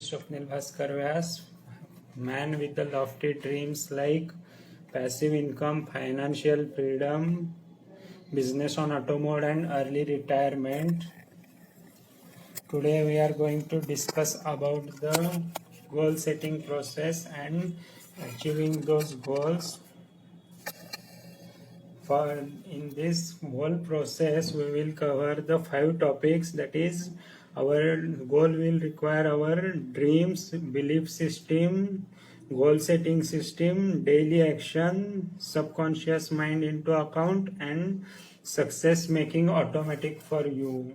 Swapnil Bhaskar Vyas, man with the lofty dreams like passive income, financial freedom, business on auto mode and early retirement. Today we are going to discuss about the goal setting process and achieving those goals. For in this whole process we will cover the 5 topics, that is our goal will require our dreams, belief system, goal setting system, daily action, subconscious mind into account, and success making automatic for you.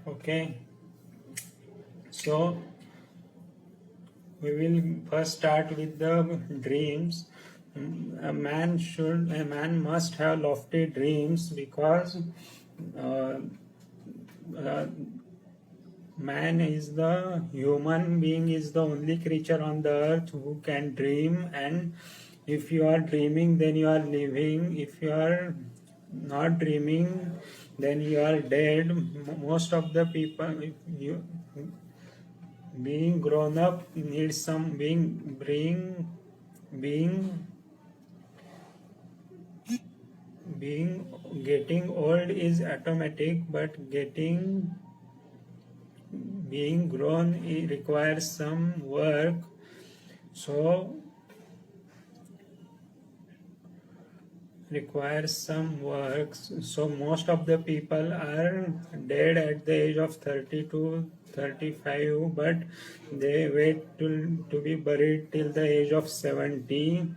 Okay, so we will first start with the dreams. A man must have lofty dreams because uh, uh, man is the human being is the only creature on the earth who can dream, and if you are dreaming then you are living. If you are not dreaming then you are dead. Most of the people, you being grown up needs some being getting old is automatic, but being grown requires some work. So most of the people are dead at the age of 30 to 35, but they wait to be buried till the age of 70.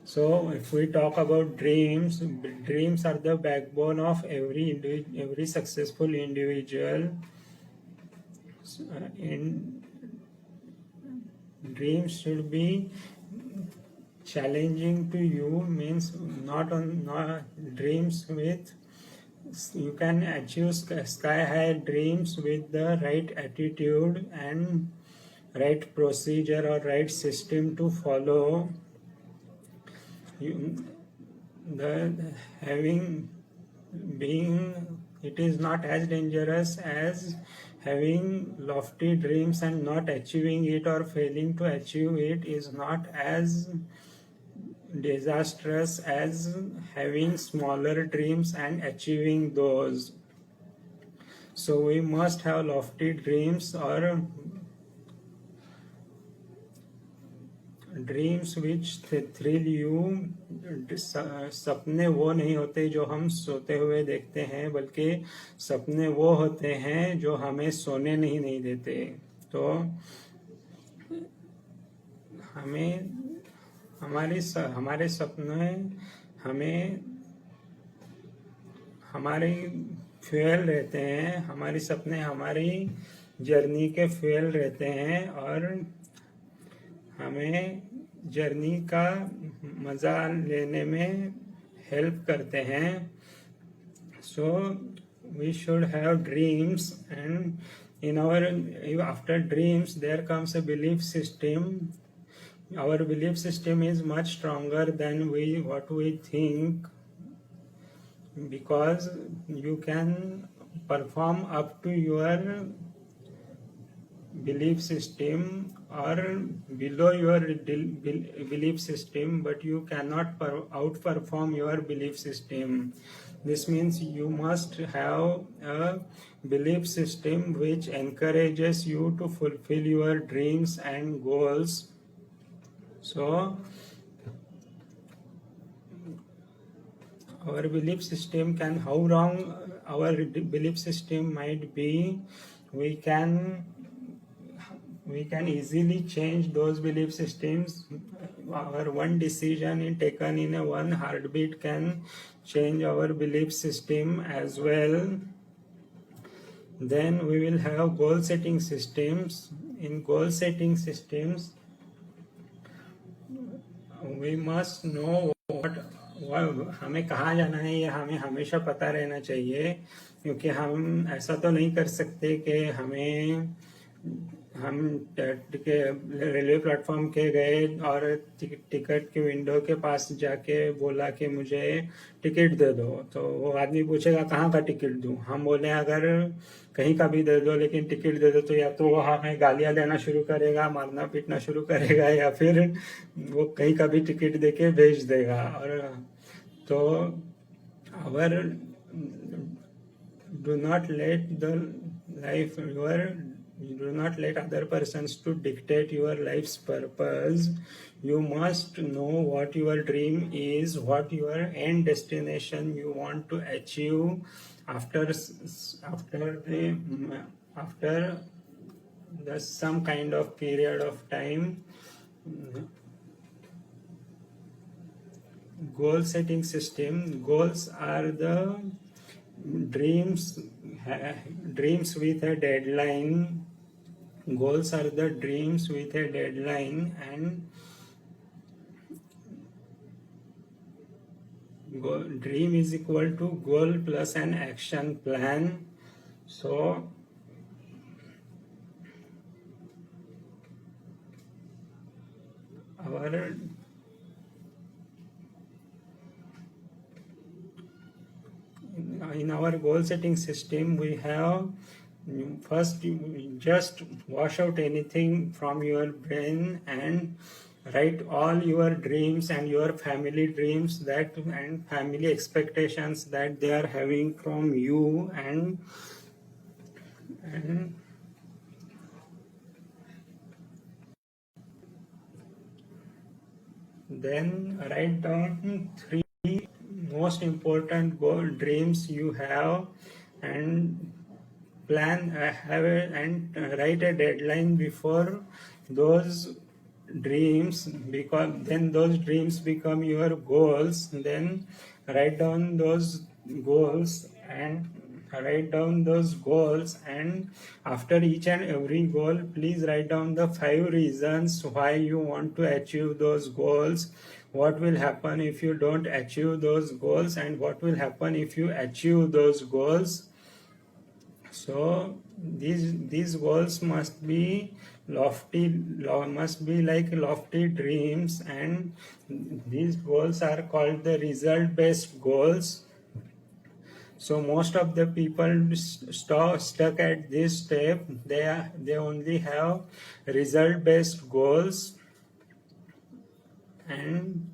So if we talk about dreams are the backbone of every successful individual. In dreams should be challenging to you, means not dreams with, you can achieve sky high dreams with the right attitude and right procedure or right system to follow. It is not as dangerous as having lofty dreams and not achieving it, or failing to achieve it is not as disastrous as having smaller dreams and achieving those. So we must have lofty dreams, or dreams which thrill you. सपने वो नहीं होते जो हम सोते हुए देखते हैं, बल्कि सपने वो होते हैं जो हमें सोने नहीं देते. तो हमें हमारे सपने हमारी फ्यूल रहते हैं. हमारे सपने हमारी जर्नी के फ्यूल रहते हैं और हमें जर्नी का मज़ा लेने में हेल्प करते हैं. So we should have dreams, and in our after dreams there comes a belief system. Our belief system is much stronger than what we think, because you can perform up to your belief system or below your belief system, but you cannot outperform your belief system. This means you must have a belief system which encourages you to fulfill your dreams and goals. So our belief system can, how wrong our belief system might be, we can easily change those belief systems. Our one decision taken in a one heartbeat can change our belief system as well. Then we will have goal setting systems. In goal setting systems we must know हमें कहाँ जाना है, ये हमें हमेशा पता रहना चाहिए. क्योंकि हम ऐसा तो नहीं कर सकते कि हम रेलवे प्लेटफॉर्म के गए और टिकट के विंडो के पास जाके बोला कि मुझे टिकट दे दो, तो वो आदमी पूछेगा कहाँ का टिकट दूँ। हम बोले अगर कहीं का भी दे दो लेकिन टिकट दे दो, तो या तो वो हमें गालियाँ देना शुरू करेगा, मारना पीटना शुरू करेगा, या फिर वो कहीं का भी टिकट दे के भेज देगा। और तो our do not let the life your do not let other persons to dictate your life's purpose. You must know what your dream is, what your end destination you want to achieve after after the some kind of period of time. Goal setting system. Goals are the dreams with a deadline. Goals are the dreams with a deadline, and dream is equal to goal plus an action plan. So our in our goal setting system, we have first you just wash out anything from your brain and write all your dreams and your family dreams that and family expectations that they are having from you, and then write down 3 most important goal dreams you have, and plan and write a deadline before those dreams, because then those dreams become your goals. Then write down those goals and and after each and every goal, please write down the 5 reasons why you want to achieve those goals, what will happen if you don't achieve those goals, and what will happen if you achieve those goals. So these goals must be like lofty dreams, and these goals are called the result based goals. So most of the people stuck at this step, they only have result based goals, and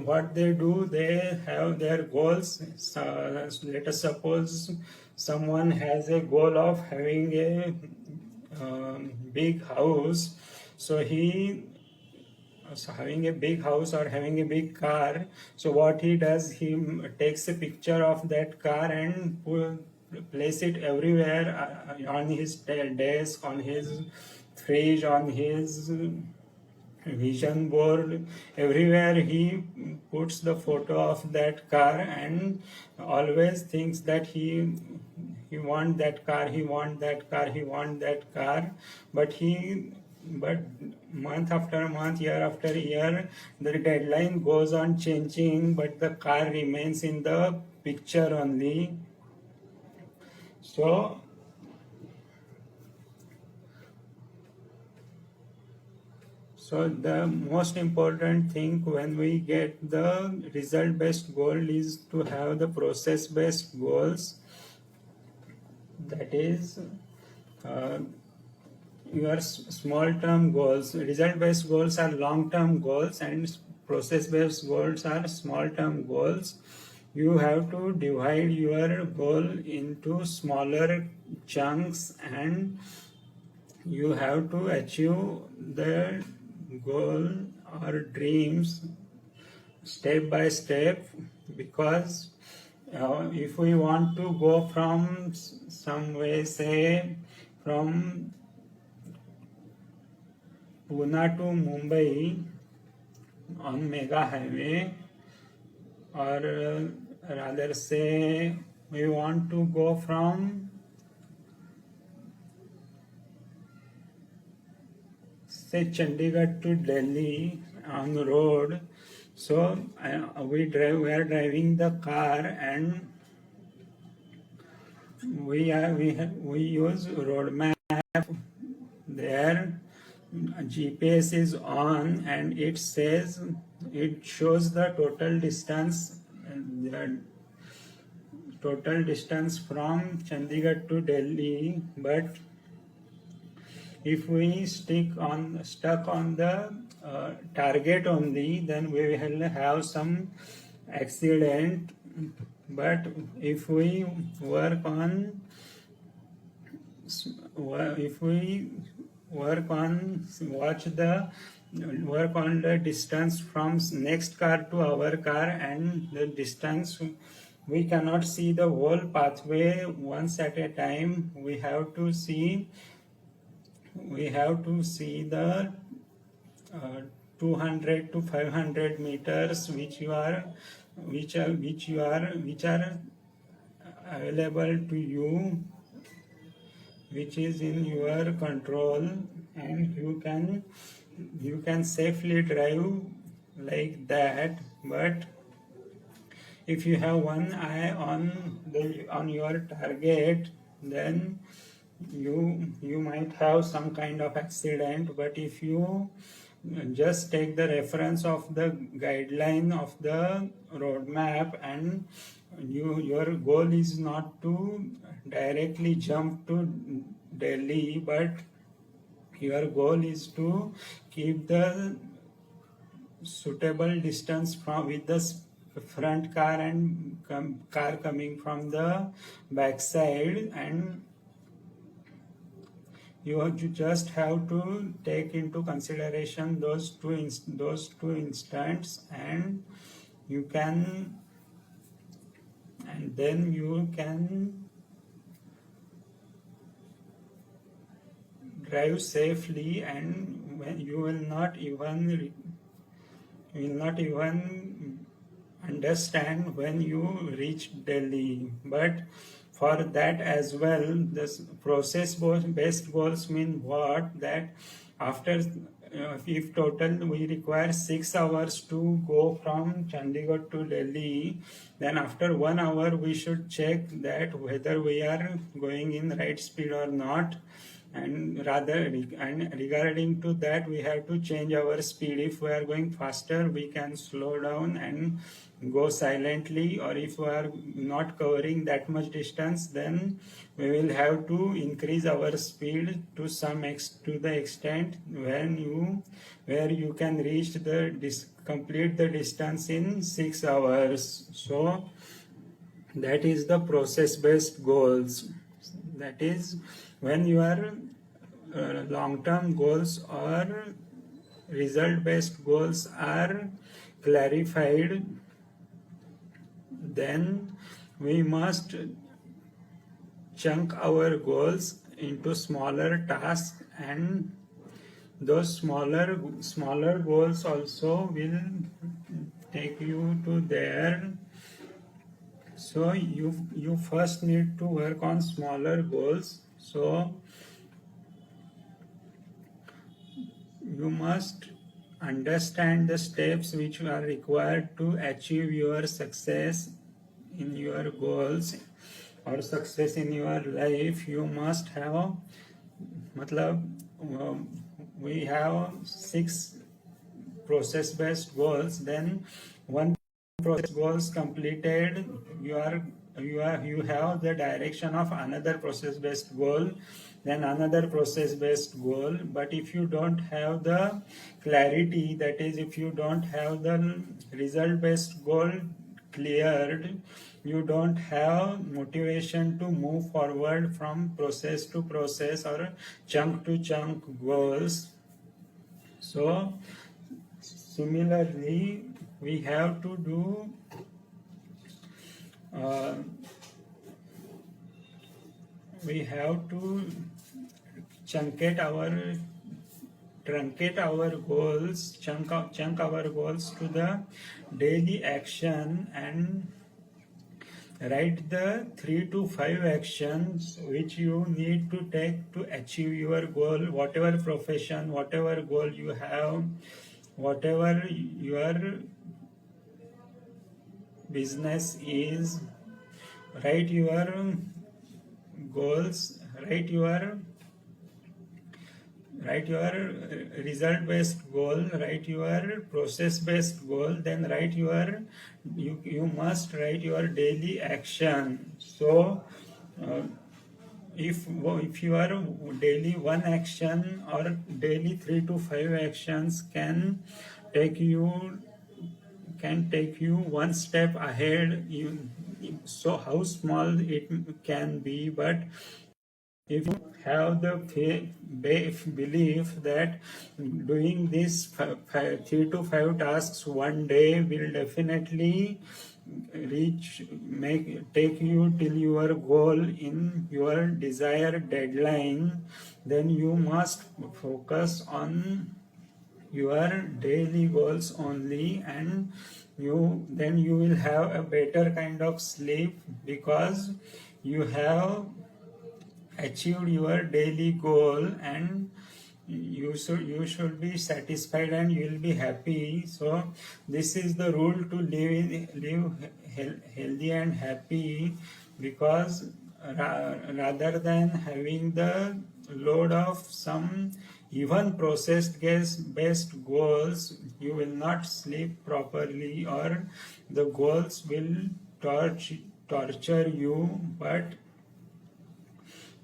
what they do, they have their goals. So, let us suppose someone has a goal of having a big house. So having a big house or having a big car. So what he does, he takes a picture of that car and place it everywhere, on his desk, on his fridge, on his vision board, everywhere he puts the photo of that car, and always thinks that he want that car, he want that car, he want that car. But month after month, year after year, the deadline goes on changing, but the car remains in the picture only. So the most important thing when we get the result-based goal is to have the process-based goals. That is your small-term goals. Result-based goals are long-term goals, and process-based goals are small-term goals. You have to divide your goal into smaller chunks, and you have to achieve the goal or dreams step by step, because if we want to go from some way, say from Pune to Mumbai on mega highway, or rather say we want to go from say Chandigarh to Delhi on the road. So we are driving the car, and we use roadmap. There GPS is on and it shows the total distance, from Chandigarh to Delhi. But if we stuck on the target only, then we will have some accident. But if we work on work on the distance from next car to our car, and the distance, we cannot see the whole pathway once at a time. We have to see the 200 to 500 meters which are available to you, which is in your control, and you can safely drive like that. But if you have one eye on your target, then you might have some kind of accident. But if you just take the reference of the guideline of the roadmap, and your goal is not to directly jump to Delhi, but your goal is to keep the suitable distance with the front car and car coming from the back side. And you just have to take into consideration those two instants, and then you can drive safely, and when you will not even understand when you reach Delhi. But for that as well, this process-based goals mean what? That after, if total we require 6 hours to go from Chandigarh to Delhi, then after 1 hour we should check that whether we are going in right speed or not. And regarding to that, we have to change our speed. If we are going faster, we can slow down and go silently, or if we are not covering that much distance, then we will have to increase our speed to the extent where you can reach complete the distance in 6 hours. So that is the process based goals. That is, when your long-term goals or result-based goals are clarified, then we must chunk our goals into smaller tasks, and those smaller goals also will take you to there. So you first need to work on smaller goals. So you must understand the steps which are required to achieve your success in your goals or success in your life. You must have, we have 6 process based goals. Then one process goals completed, you have the direction of another process based goal, then another process based goal. But if you don't have the clarity, that is, if you don't have the result based goal cleared, you don't have motivation to move forward from process to process or chunk to chunk goals. So similarly, we have to do truncate our goals, chunk our goals to the daily action, and write the 3 to 5 actions which you need to take to achieve your goal, whatever profession, whatever goal you have, whatever your business is. Write your goals, write your result based goal, write your process based goal, then write your you must write your daily action. So uh, if you are daily one action or daily 3 to 5 actions take you take you one step ahead. So how small it can be, but if you have the belief that doing this 3 to 5 tasks one day will definitely take you till your goal in your desired deadline, then you must focus on your daily goals only, and you will have a better kind of sleep because you have achieved your daily goal, and you should be satisfied and you will be happy. So this is the rule to live healthy and happy, because rather than having the load of some even processed based goals, you will not sleep properly, or the goals will torture you. But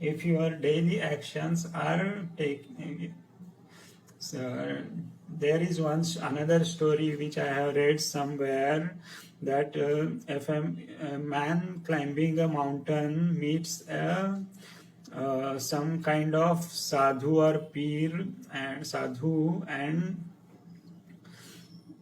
if your daily actions are taking, so there is another story which I have read somewhere, that if a man climbing a mountain meets some kind of sadhu or peer and sadhu, and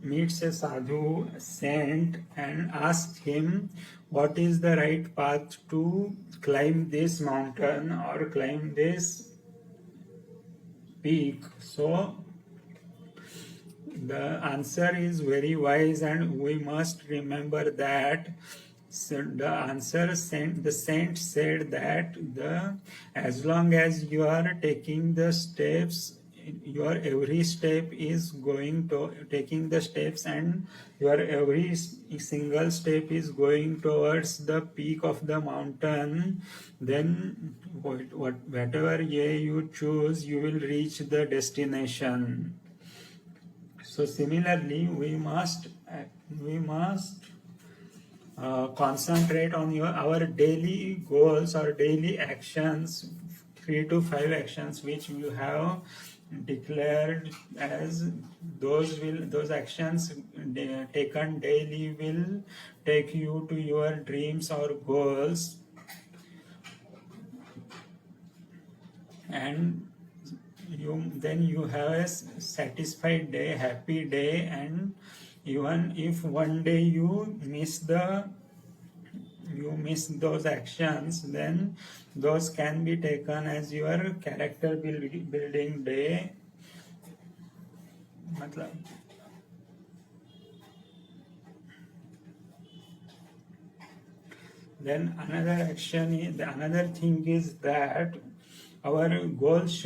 meets a sadhu saint and asks him what is the right path to climb this mountain or climb this peak. So the answer is very wise, and we must remember that. So the saint said that as long as you are taking the steps, your every step is going to taking the steps, and your every single step is going towards the peak of the mountain, then whatever way you choose, you will reach the destination. So similarly, we must concentrate on our daily goals or daily actions, 3 to 5 actions which you have declared, as those actions taken daily will take you to your dreams or goals. And then you have a satisfied day, happy day. And even if one day you miss those actions, then those can be taken as your character building day. Then another thing is that our goals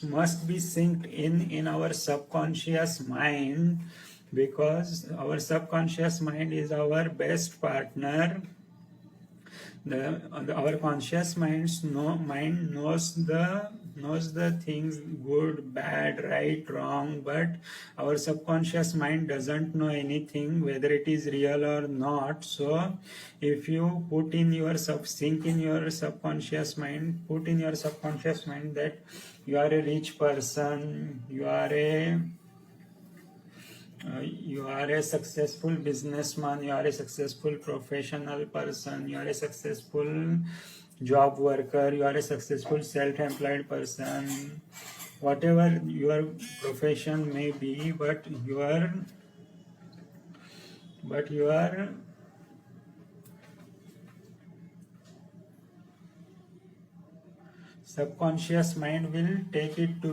must be synced in our subconscious mind, because our subconscious mind is our best partner. Our conscious mind knows the things good, bad, right, wrong, but our subconscious mind doesn't know anything whether it is real or not. So if you put in your put in your subconscious mind that you are a rich person, you are a successful businessman, you are a successful professional person, you are a successful job worker, you are a successful self-employed person, whatever your profession may be, but your subconscious mind will take it to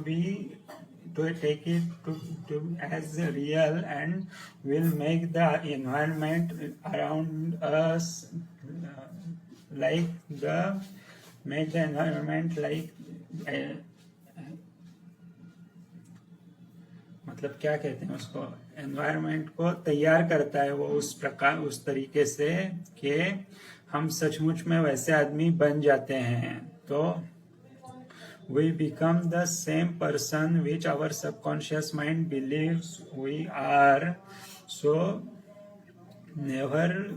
as real, and will make the environment around us make the environment like मतलब क्या कहते हैं उसको, environment को तैयार करता है वो उस प्रकार, उस तरीके से कि हम सचमुच में वैसे आदमी बन जाते हैं. तो we become the same person which our subconscious mind believes we are. So never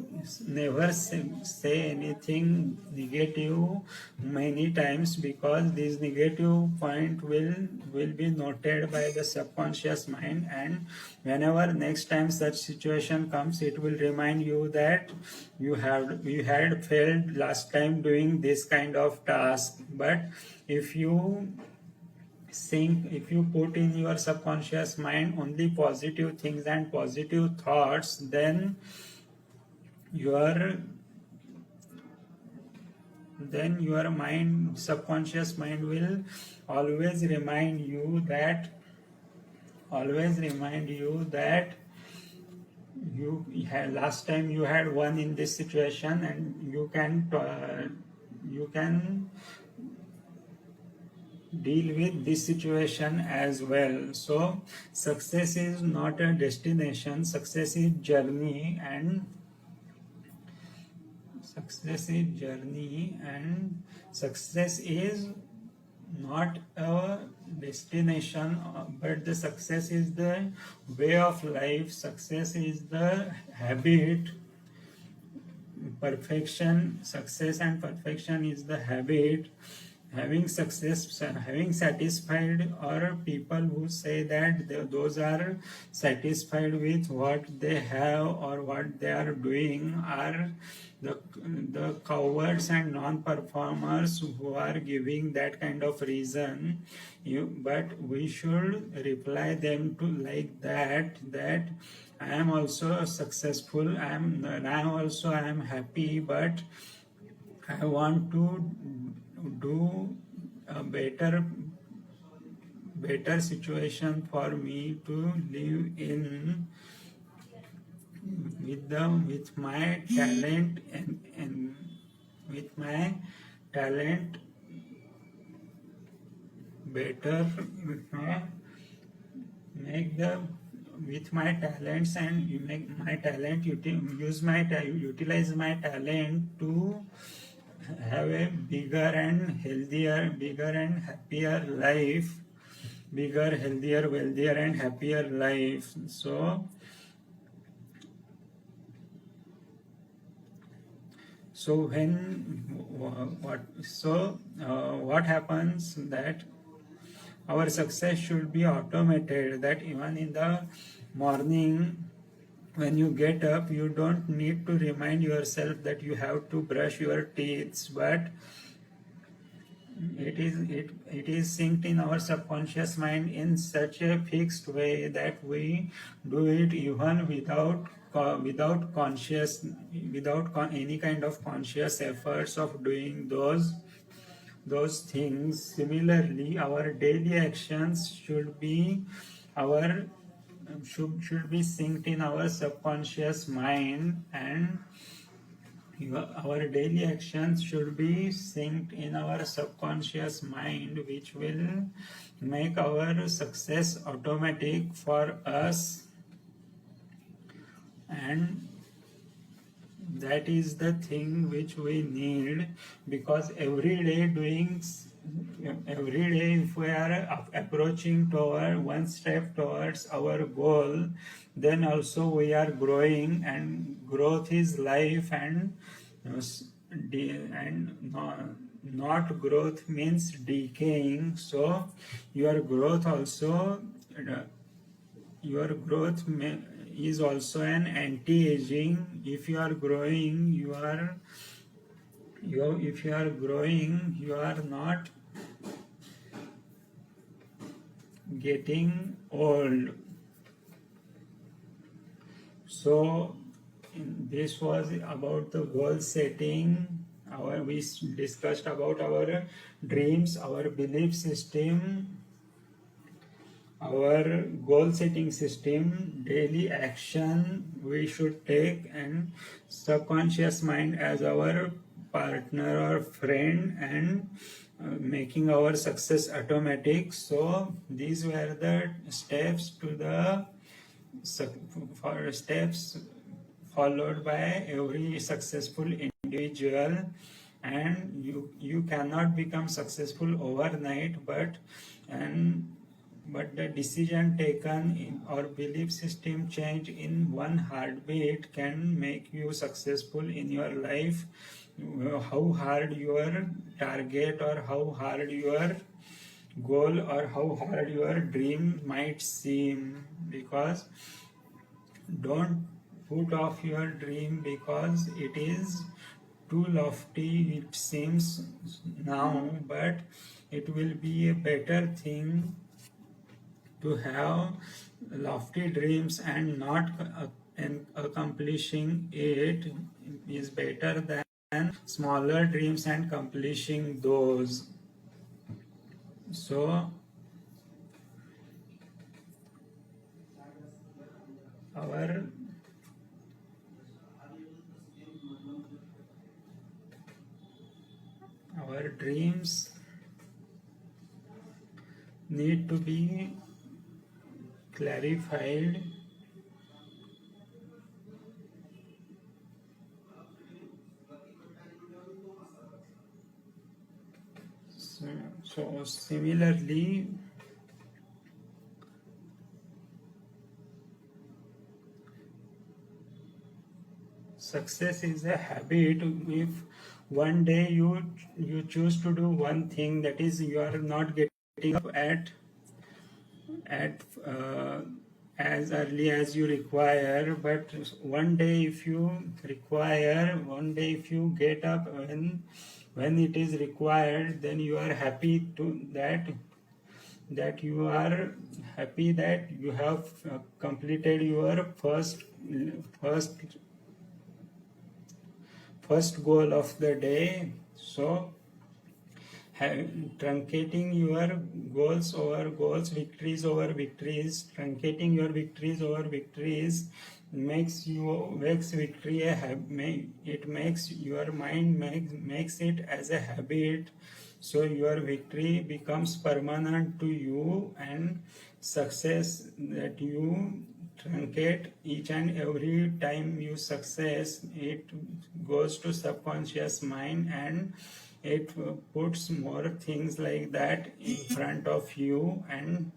say anything negative many times, because this negative point will be noted by the subconscious mind, and whenever next time such situation comes, it will remind you that you had failed last time doing this kind of task. But if you put in your subconscious mind only positive things and positive thoughts, then your subconscious mind will always remind you that last time you had won in this situation, and you can deal with this situation as well. So success is not a destination, success is journey, and success is not a destination, but the success is the way of life. Success is the habit. Success and perfection is the habit. Having satisfied, or people who say that those are satisfied with what they have or what they are doing, are the cowards and non-performers who are giving that kind of reason. But we should reply them to like that I am also successful, I am happy, but I want to do a better situation for me to live in, with my talent and with my talent better, with my talents, and utilize my talent to have a bigger and happier life, bigger, healthier, wealthier and happier life. So what happens, that our success should be automated, that even in the morning when you get up, you don't need to remind yourself that you have to brush your teeth, but it is synced in our subconscious mind in such a fixed way that we do it even without any kind of conscious efforts of doing those things. Similarly, our daily actions should be synced in our subconscious mind, and our daily actions should be synced in our subconscious mind, which will make our success automatic for us. And that is the thing which we need, because every day if we are approaching toward one step towards our goal, then also we are growing, and growth is life, and not growth means decaying. So your growth is also an anti-aging. If you are growing, you are not getting old. So this was about the goal setting. We discussed about our dreams, our belief system, our goal setting system, daily action we should take, and subconscious mind as our partner or friend, and making our success automatic. So these were the steps to the for steps followed by every successful individual, and you cannot become successful overnight, but the decision taken in or belief system change in one heartbeat can make you successful in your life. How hard your target or how hard your goal or how hard your dream might seem, because don't put off your dream because it is too lofty it seems now, but it will be a better thing to have lofty dreams and not accomplishing it is better than smaller dreams and accomplishing those. So our dreams need to be clarified. So similarly, success is a habit. If one day you choose to do one thing, that is you are not getting up at as early as you require, but one day if you get up when it is required, then you are happy to that you are happy that you have completed your first goal of the day. So truncating your goals over goals, victories over victories, truncating your victories over victories makes victory it makes your mind makes it as a habit. So your victory becomes permanent to you, and success that you truncate each and every time you success, it goes to subconscious mind and it puts more things like that in front of you. And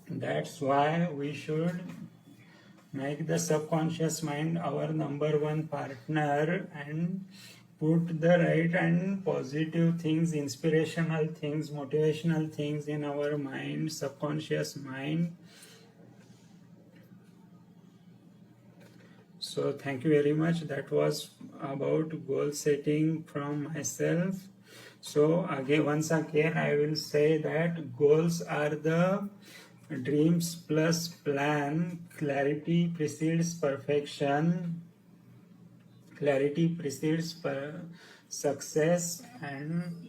that's why we should make the subconscious mind our number one partner and put the right and positive things, inspirational things, motivational things in our mind, subconscious mind. So thank you very much. That was about goal setting from myself. So again, once again, I will say that goals are the dreams plus plan. Clarity precedes perfection. Clarity precedes success, and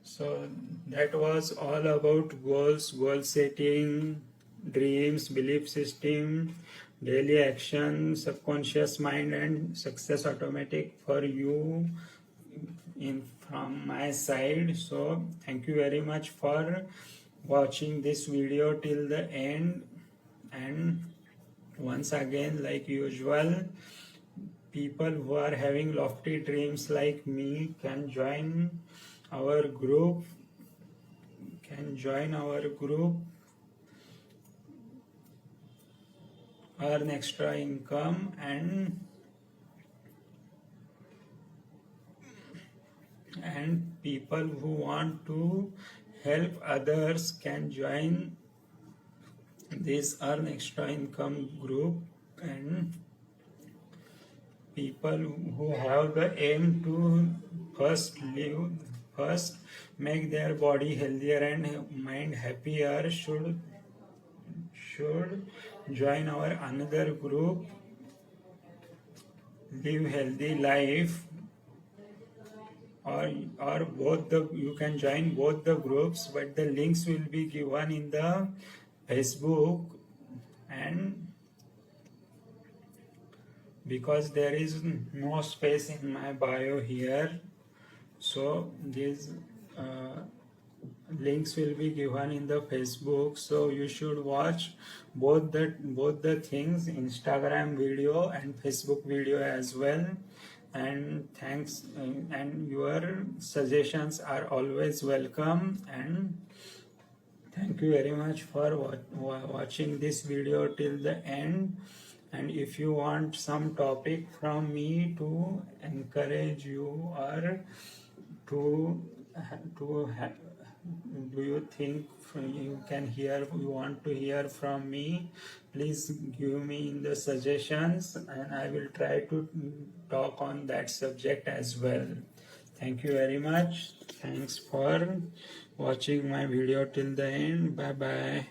so that was all about goals, goal setting, dreams, belief system, daily action, subconscious mind, and success automatic for you from my side. So thank you very much for watching this video till the end. And once again, like usual, people who are having lofty dreams like me can join our group earn extra income, and people who want to help others can join this earn extra income group, and people who have the aim to first make their body healthier and mind happier should join our another group, Live Healthy Life, or both you can join both the groups, but the links will be given in the Facebook. And because there is no space in my bio here. So these links will be given in the Facebook, so you should watch both the things, Instagram video and Facebook video as well. And thanks, and your suggestions are always welcome. And thank you very much for watching this video till the end. And if you want some topic from me to encourage you, or to do you think you want to hear from me, please give me in the suggestions, and I will try to talk on that subject as well. Thank you very much. Thanks for watching my video till the end. Bye bye.